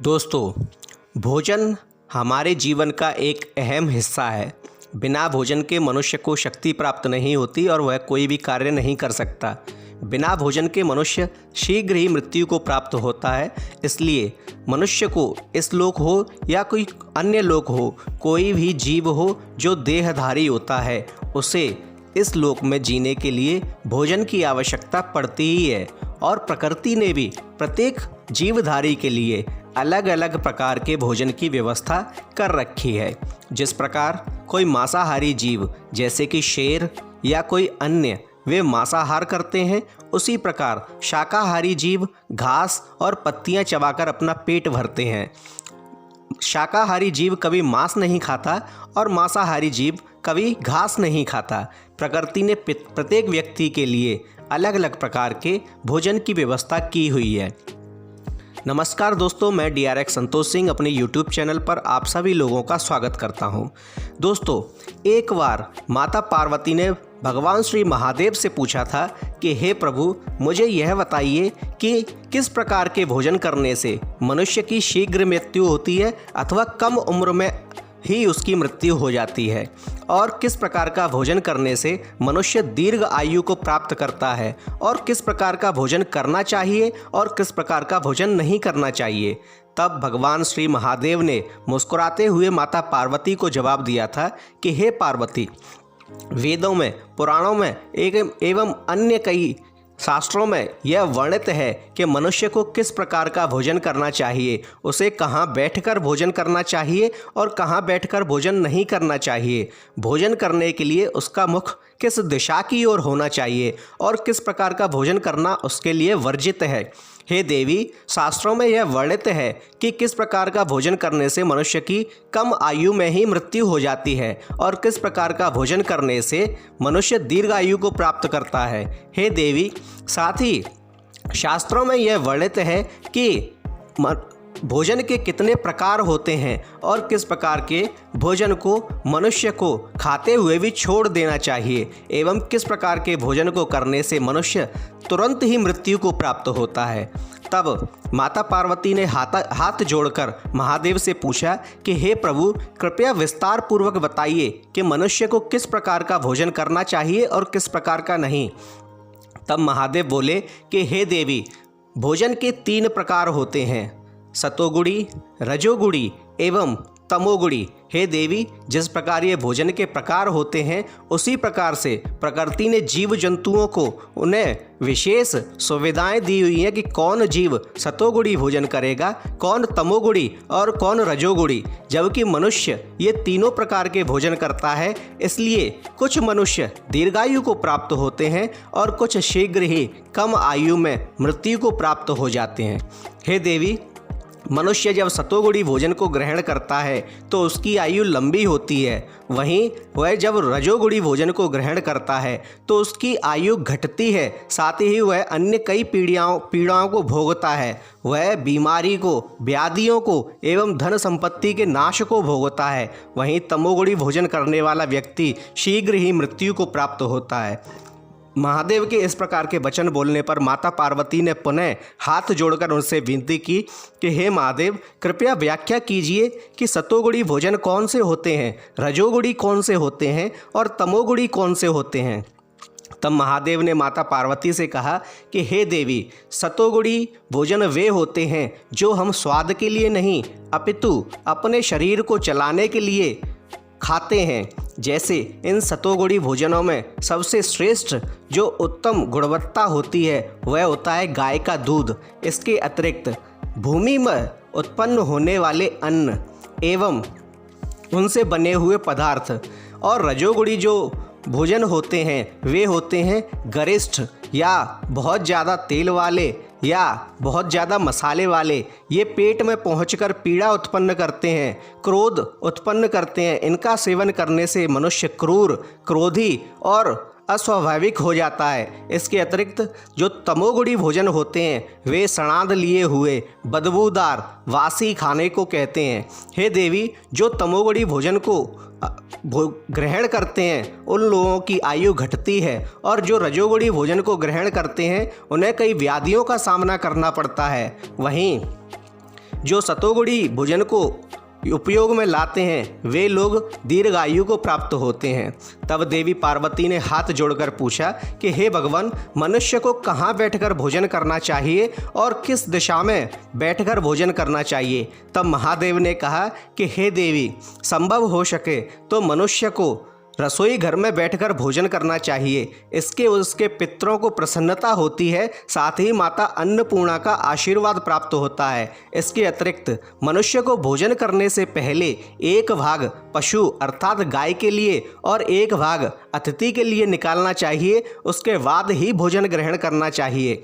दोस्तों, भोजन हमारे जीवन का एक अहम हिस्सा है। बिना भोजन के मनुष्य को शक्ति प्राप्त नहीं होती और वह कोई भी कार्य नहीं कर सकता। बिना भोजन के मनुष्य शीघ्र ही मृत्यु को प्राप्त होता है। इसलिए मनुष्य को इस लोक हो या कोई अन्य लोक हो, कोई भी जीव हो जो देहधारी होता है, उसे इस लोक में जीने के लिए भोजन की आवश्यकता पड़ती ही है। और प्रकृति ने भी प्रत्येक जीवधारी के लिए अलग अलग प्रकार के भोजन की व्यवस्था कर रखी है। जिस प्रकार कोई मांसाहारी जीव जैसे कि शेर या कोई अन्य वे मांसाहार करते हैं, उसी प्रकार शाकाहारी जीव घास और पत्तियां चबाकर अपना पेट भरते हैं। शाकाहारी जीव कभी मांस नहीं खाता और मांसाहारी जीव कभी घास नहीं खाता। प्रकृति ने प्रत्येक व्यक्ति के लिए अलग अलग प्रकार के भोजन की व्यवस्था की हुई है। नमस्कार दोस्तों, मैं DRX संतोष सिंह अपने YouTube चैनल पर आप सभी लोगों का स्वागत करता हूं। दोस्तों, एक बार माता पार्वती ने भगवान श्री महादेव से पूछा था कि हे प्रभु, मुझे यह बताइए कि किस प्रकार के भोजन करने से मनुष्य की शीघ्र मृत्यु होती है अथवा कम उम्र में ही उसकी मृत्यु हो जाती है, और किस प्रकार का भोजन करने से मनुष्य दीर्घ आयु को प्राप्त करता है, और किस प्रकार का भोजन करना चाहिए और किस प्रकार का भोजन नहीं करना चाहिए। तब भगवान श्री महादेव ने मुस्कुराते हुए माता पार्वती को जवाब दिया था कि हे पार्वती, वेदों में, पुराणों में एवं अन्य कई शास्त्रों में यह वर्णित है कि मनुष्य को किस प्रकार का भोजन करना चाहिए, उसे कहाँ बैठकर भोजन करना चाहिए और कहाँ बैठकर भोजन नहीं करना चाहिए। भोजन करने के लिए उसका मुख किस दिशा की ओर होना चाहिए और किस प्रकार का भोजन करना उसके लिए वर्जित है। हे देवी, शास्त्रों में यह वर्णित है कि किस प्रकार का भोजन करने से मनुष्य की कम आयु में ही मृत्यु हो जाती है और किस प्रकार का भोजन करने से मनुष्य दीर्घ आयु को प्राप्त करता है। हे देवी, साथ ही शास्त्रों में यह वर्णित है कि भोजन के कितने प्रकार होते हैं और किस प्रकार के भोजन को मनुष्य को खाते हुए भी छोड़ देना चाहिए, एवं किस प्रकार के भोजन को करने से मनुष्य तुरंत ही मृत्यु को प्राप्त होता है। तब माता पार्वती ने हाथ जोड़कर महादेव से पूछा कि हे प्रभु, कृपया विस्तार पूर्वक बताइए कि मनुष्य को किस प्रकार का भोजन करना चाहिए और किस प्रकार का नहीं। तब महादेव बोले कि हे देवी, भोजन के 3 प्रकार होते हैं, सतोगुणी, रजोगुणी एवं तमोगुणी। हे देवी, जिस प्रकार ये भोजन के प्रकार होते हैं, उसी प्रकार से प्रकृति ने जीव जंतुओं को उन्हें विशेष सुविधाएं दी हुई हैं कि कौन जीव सतोगुणी भोजन करेगा, कौन तमोगुणी और कौन रजोगुणी। जबकि मनुष्य ये तीनों प्रकार के भोजन करता है, इसलिए कुछ मनुष्य दीर्घायु को प्राप्त होते हैं और कुछ शीघ्र ही कम आयु में मृत्यु को प्राप्त हो जाते हैं। हे देवी, मनुष्य जब सतोगुणी भोजन को ग्रहण करता है तो उसकी आयु लंबी होती है, वहीं वह जब रजोगुणी भोजन को ग्रहण करता है तो उसकी आयु घटती है। साथ ही वह अन्य कई पीड़ाओं को भोगता है। वह बीमारी को, व्याधियों को एवं धन संपत्ति के नाश को भोगता है। वहीं तमोगुणी भोजन करने वाला व्यक्ति शीघ्र ही मृत्यु को प्राप्त होता है। महादेव के इस प्रकार के वचन बोलने पर माता पार्वती ने पुनः हाथ जोड़कर उनसे विनती की कि हे महादेव, कृपया व्याख्या कीजिए कि सतोगुणी भोजन कौन से होते हैं, रजोगुणी कौन से होते हैं और तमोगुणी कौन से होते हैं। तब महादेव ने माता पार्वती से कहा कि हे देवी, सतोगुणी भोजन वे होते हैं जो हम स्वाद के लिए नहीं अपितु अपने शरीर को चलाने के लिए खाते हैं। जैसे इन सतोगुणी भोजनों में सबसे श्रेष्ठ जो उत्तम गुणवत्ता होती है वह होता है गाय का दूध। इसके अतिरिक्त भूमि में उत्पन्न होने वाले अन्न एवं उनसे बने हुए पदार्थ। और रजोगुणी जो भोजन होते हैं वे होते हैं गरिष्ठ या बहुत ज़्यादा तेल वाले या बहुत ज़्यादा मसाले वाले। ये पेट में पहुंचकर पीड़ा उत्पन्न करते हैं, क्रोध उत्पन्न करते हैं। इनका सेवन करने से मनुष्य क्रूर, क्रोधी और अस्वाभाविक हो जाता है। इसके अतिरिक्त जो तमोगुणी भोजन होते हैं वे सड़ांध लिए हुए, बदबूदार, वासी खाने को कहते हैं। हे देवी, जो तमोगुणी भोजन को ग्रहण करते हैं उन लोगों की आयु घटती है, और जो रजोगुणी भोजन को ग्रहण करते हैं उन्हें कई व्याधियों का सामना करना पड़ता है। वहीं जो सतोगुणी भोजन को उपयोग में लाते हैं वे लोग दीर्घायु को प्राप्त होते हैं। तब देवी पार्वती ने हाथ जोड़कर पूछा कि हे भगवान, मनुष्य को कहाँ बैठकर भोजन करना चाहिए और किस दिशा में बैठकर भोजन करना चाहिए। तब महादेव ने कहा कि हे देवी, संभव हो सके तो मनुष्य को रसोई घर में बैठकर भोजन करना चाहिए। इसके उसके पितरों को प्रसन्नता होती है, साथ ही माता अन्नपूर्णा का आशीर्वाद प्राप्त होता है। इसके अतिरिक्त मनुष्य को भोजन करने से पहले एक भाग पशु अर्थात गाय के लिए और एक भाग अतिथि के लिए निकालना चाहिए। उसके बाद ही भोजन ग्रहण करना चाहिए।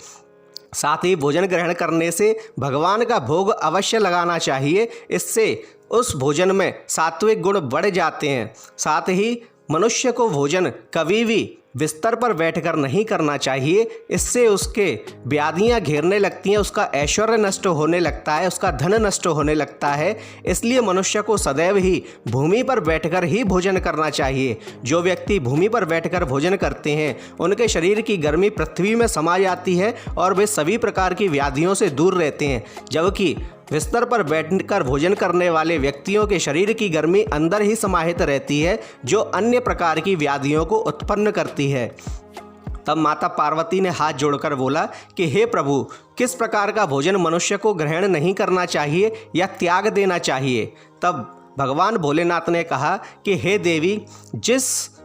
साथ ही भोजन ग्रहण करने से भगवान का भोग अवश्य लगाना चाहिए। इससे उस भोजन में सात्विक गुण बढ़ जाते हैं। साथ ही मनुष्य को भोजन कभी भी बिस्तर पर बैठकर नहीं करना चाहिए। इससे उसके व्याधियां घेरने लगती हैं, उसका ऐश्वर्य नष्ट होने लगता है, उसका धन नष्ट होने लगता है। इसलिए मनुष्य को सदैव ही भूमि पर बैठकर ही भोजन करना चाहिए। जो व्यक्ति भूमि पर बैठकर भोजन करते हैं उनके शरीर की गर्मी पृथ्वी में समा जाती है और वे सभी प्रकार की व्याधियों से दूर रहते हैं। जबकि बिस्तर पर बैठकर भोजन करने वाले व्यक्तियों के शरीर की गर्मी अंदर ही समाहित रहती है, जो अन्य प्रकार की व्याधियों को उत्पन्न करती है। तब माता पार्वती ने हाथ जोड़कर बोला कि हे प्रभु, किस प्रकार का भोजन मनुष्य को ग्रहण नहीं करना चाहिए या त्याग देना चाहिए। तब भगवान भोलेनाथ ने कहा कि हे देवी, जिस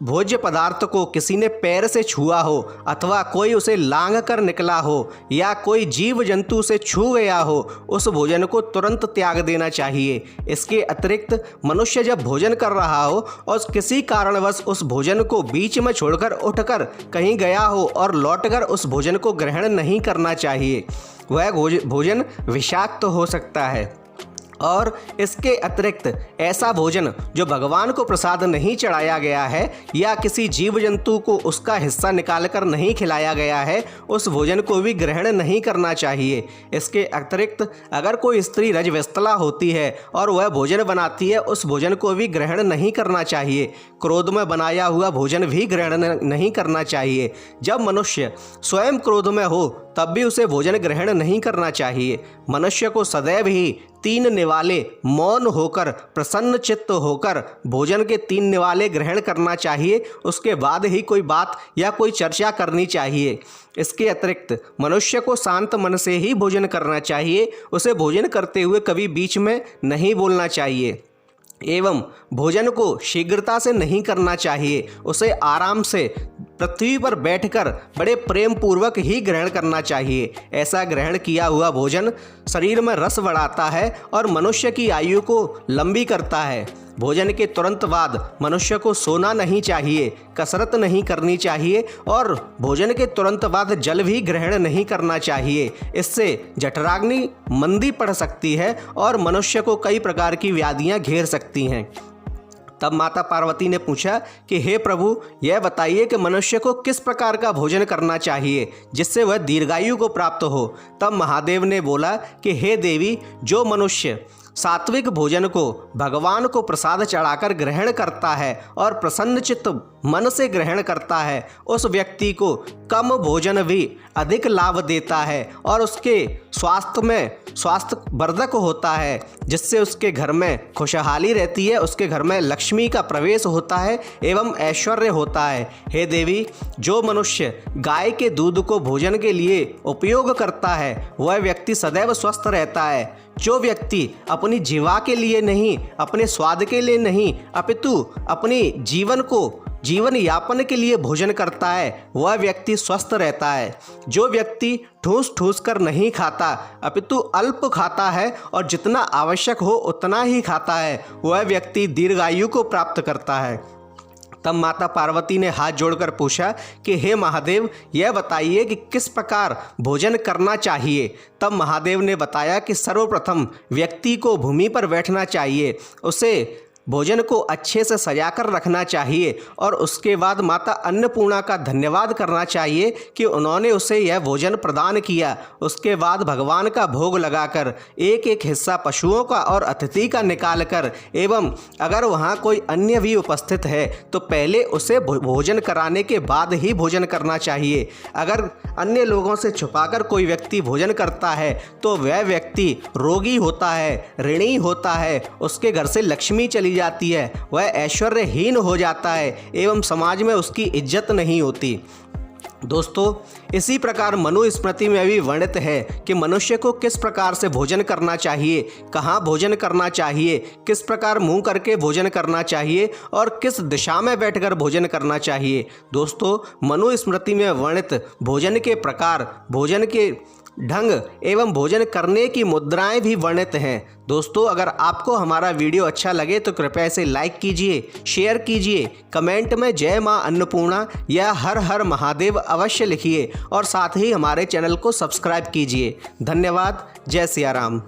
भोज्य पदार्थ को किसी ने पैर से छुआ हो अथवा कोई उसे लांघ कर निकला हो या कोई जीव जंतु उसे छू गया हो, उस भोजन को तुरंत त्याग देना चाहिए। इसके अतिरिक्त मनुष्य जब भोजन कर रहा हो और किसी कारणवश उस भोजन को बीच में छोड़कर उठकर कहीं गया हो और लौटकर उस भोजन को ग्रहण नहीं करना चाहिए। वह भोजन विषाक्त हो सकता है। और इसके अतिरिक्त ऐसा भोजन जो भगवान को प्रसाद नहीं चढ़ाया गया है या किसी जीव जंतु को उसका हिस्सा निकालकर नहीं खिलाया गया है, उस भोजन को भी ग्रहण नहीं करना चाहिए। इसके अतिरिक्त अगर कोई स्त्री रजव्यस्तला होती है और वह भोजन बनाती है, उस भोजन को भी ग्रहण नहीं करना चाहिए। क्रोध में बनाया हुआ भोजन भी ग्रहण नहीं करना चाहिए। जब मनुष्य स्वयं क्रोध में हो तब भी उसे भोजन ग्रहण नहीं करना चाहिए। मनुष्य को सदैव ही 3 निवाले मौन होकर प्रसन्न चित्त होकर भोजन के 3 निवाले ग्रहण करना चाहिए। उसके बाद ही कोई बात या कोई चर्चा करनी चाहिए। इसके अतिरिक्त मनुष्य को शांत मन से ही भोजन करना चाहिए। उसे भोजन करते हुए कभी बीच में नहीं बोलना चाहिए एवं भोजन को शीघ्रता से नहीं करना चाहिए। उसे आराम से पृथ्वी पर बैठकर बड़े प्रेम पूर्वक ही ग्रहण करना चाहिए। ऐसा ग्रहण किया हुआ भोजन शरीर में रस बढ़ाता है और मनुष्य की आयु को लंबी करता है। भोजन के तुरंत बाद मनुष्य को सोना नहीं चाहिए, कसरत नहीं करनी चाहिए और भोजन के तुरंत बाद जल भी ग्रहण नहीं करना चाहिए। इससे जठराग्नि मंदी पड़ सकती है और मनुष्य को कई प्रकार की व्याधियां घेर सकती हैं। तब माता पार्वती ने पूछा कि हे प्रभु, यह बताइए कि मनुष्य को किस प्रकार का भोजन करना चाहिए जिससे वह दीर्घायु को प्राप्त हो। तब महादेव ने बोला कि हे देवी, जो मनुष्य सात्विक भोजन को भगवान को प्रसाद चढ़ाकर ग्रहण करता है और प्रसन्नचित्त मन से ग्रहण करता है, उस व्यक्ति को कम भोजन भी अधिक लाभ देता है और उसके स्वास्थ्य वर्धक होता है, जिससे उसके घर में खुशहाली रहती है, उसके घर में लक्ष्मी का प्रवेश होता है एवं ऐश्वर्य होता है। हे देवी, जो मनुष्य गाय के दूध को भोजन के लिए उपयोग करता है वह व्यक्ति सदैव स्वस्थ रहता है। जो व्यक्ति अपनी जीवा के लिए नहीं, अपने स्वाद के लिए नहीं, अपितु अपने जीवन यापन के लिए भोजन करता है वह व्यक्ति स्वस्थ रहता है। जो व्यक्ति ठूस ठूस कर नहीं खाता अपितु अल्प खाता है और जितना आवश्यक हो उतना ही खाता है, वह व्यक्ति दीर्घायु को प्राप्त करता है। तब माता पार्वती ने हाथ जोड़कर पूछा कि हे महादेव, यह बताइए कि किस प्रकार भोजन करना चाहिए। तब महादेव ने बताया कि सर्वप्रथम व्यक्ति को भूमि पर बैठना चाहिए। उसे भोजन को अच्छे से सजाकर रखना चाहिए और उसके बाद माता अन्नपूर्णा का धन्यवाद करना चाहिए कि उन्होंने उसे यह भोजन प्रदान किया। उसके बाद भगवान का भोग लगाकर एक एक हिस्सा पशुओं का और अतिथि का निकाल कर एवं अगर वहाँ कोई अन्य भी उपस्थित है तो पहले उसे भोजन कराने के बाद ही भोजन करना चाहिए। अगर अन्य लोगों से छुपाकर कोई व्यक्ति भोजन करता है तो वह व्यक्ति रोगी होता है, ऋणी होता है, उसके घर से लक्ष्मी चली जाती है, वह ऐश्वर्यहीन हो जाता है एवं समाज में उसकी इज्जत नहीं होती। दोस्तों, इसी प्रकार मनुस्मृति में भी वर्णित है कि मनुष्य को किस प्रकार से भोजन करना चाहिए, कहाँ भोजन करना चाहिए, किस प्रकार मुंह करके भोजन करना चाहिए और किस दिशा में बैठकर भोजन करना चाहिए। दोस्तों, मनुस्मृति में वर्णित भोजन के प्रकार, भोजन के ढंग एवं भोजन करने की मुद्राएं भी वर्णित हैं। दोस्तों, अगर आपको हमारा वीडियो अच्छा लगे तो कृपया इसे लाइक कीजिए, शेयर कीजिए, कमेंट में जय मां अन्नपूर्णा या हर हर महादेव अवश्य लिखिए और साथ ही हमारे चैनल को सब्सक्राइब कीजिए। धन्यवाद। जय सिया राम।